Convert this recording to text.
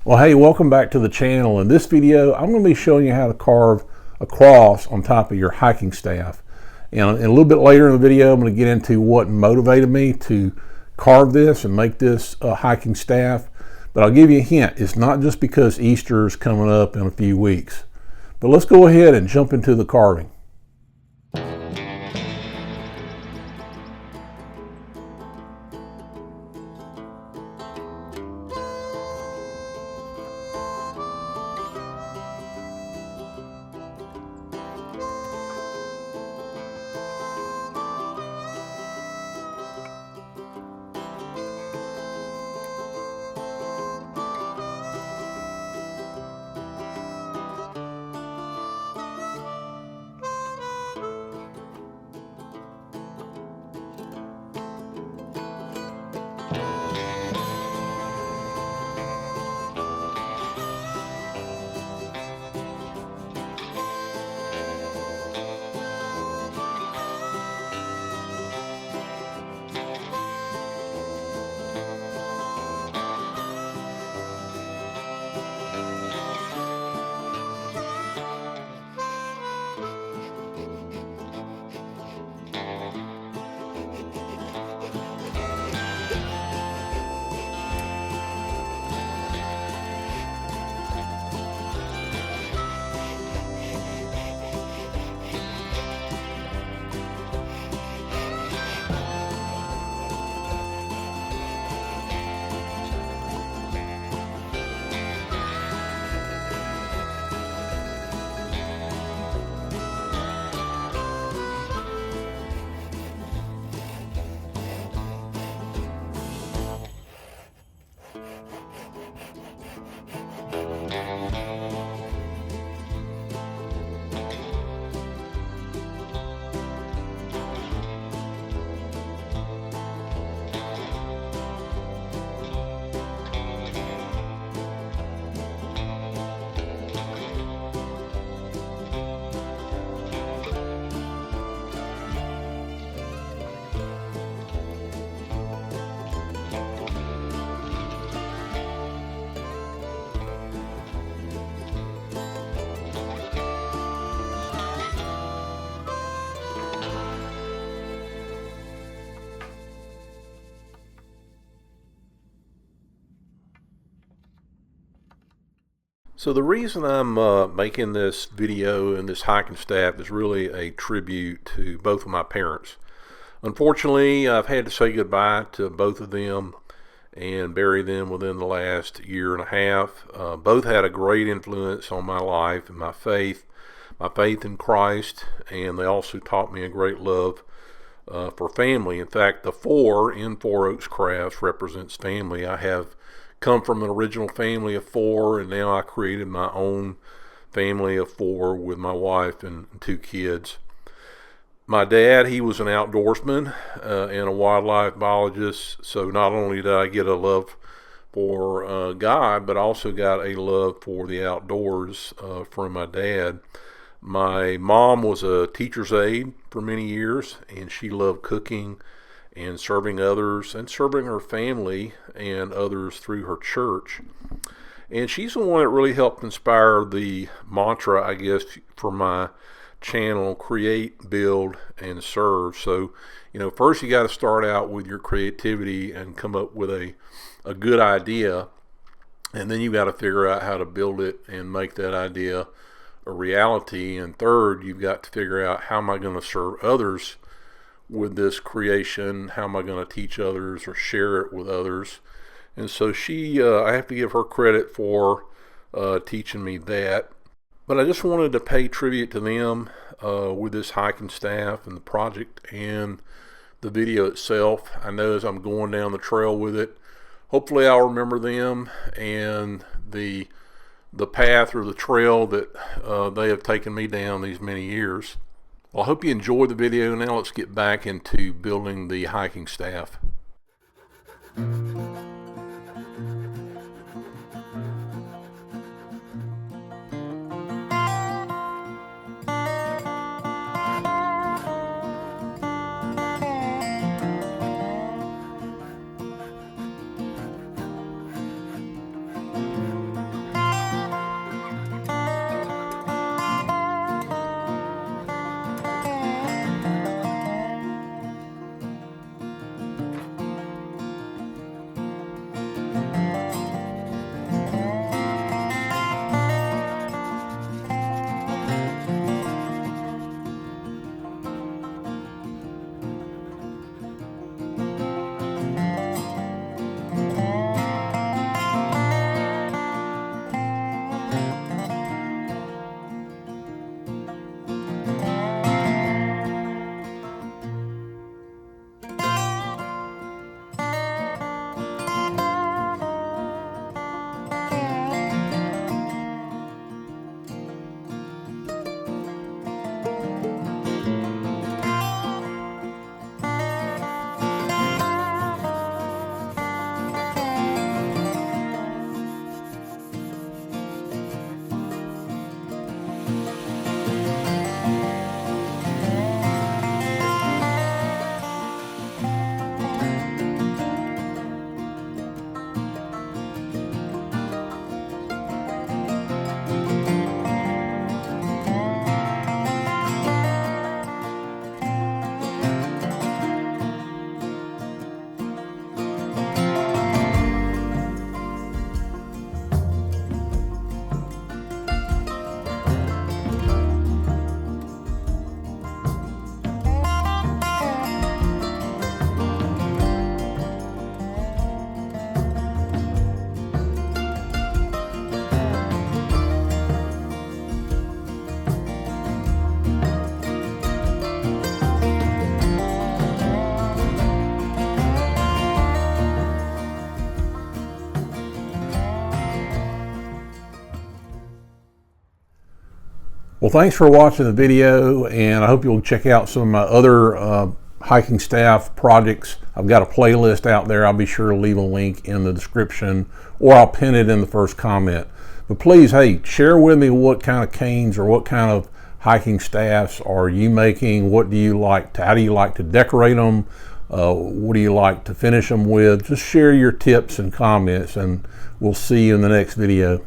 Well, hey, welcome back to the channel. In this video, I'm going to be showing you how to carve a cross on top of your hiking staff. And a little bit later in the video, I'm going to get into what motivated me to carve this and make this hiking staff. But I'll give you a hint. It's not just because Easter is coming up in a few weeks. But let's go ahead and jump into the carving. So the reason I'm making this video and this hiking staff is really a tribute to both of my parents. Unfortunately, I've had to say goodbye to both of them and bury them within the last year and a half. Both had a great influence on my life and my faith in Christ, and they also taught me a great love for family. In fact, the 4 in Four Oaks Crafts represents family. I have come from an original family of 4, and now I created my own family of 4 with my wife and 2 kids. My dad, he was an outdoorsman and a wildlife biologist, so not only did I get a love for God, but I also got a love for the outdoors from my dad. My mom was a teacher's aide for many years, and she loved cooking and serving others and serving her family and others through her church. And she's the one that really helped inspire the mantra, I guess, for my channel: create, build, and serve. So, first you got to start out with your creativity and come up with a good idea, and then you got to figure out how to build it and make that idea a reality. And third, you've got to figure out, how am I going to serve others with this creation? How am I going to teach others or share it with others? And so I have to give her credit for teaching me that. But I just wanted to pay tribute to them with this hiking staff and the project and the video itself. I know as I'm going down the trail with it, hopefully I'll remember them and the path or the trail that they have taken me down these many years. Well, I hope you enjoyed the video. Now let's get back into building the hiking staff. Well, thanks for watching the video, and I hope you'll check out some of my other hiking staff projects. I've got a playlist out there. I'll be sure to leave a link in the description, or I'll pin it in the first comment. But please, hey, share with me what kind of canes or what kind of hiking staffs are you making? What do you like to, how do you like to decorate them? What do you like to finish them with? Just share your tips and comments, and we'll see you in the next video.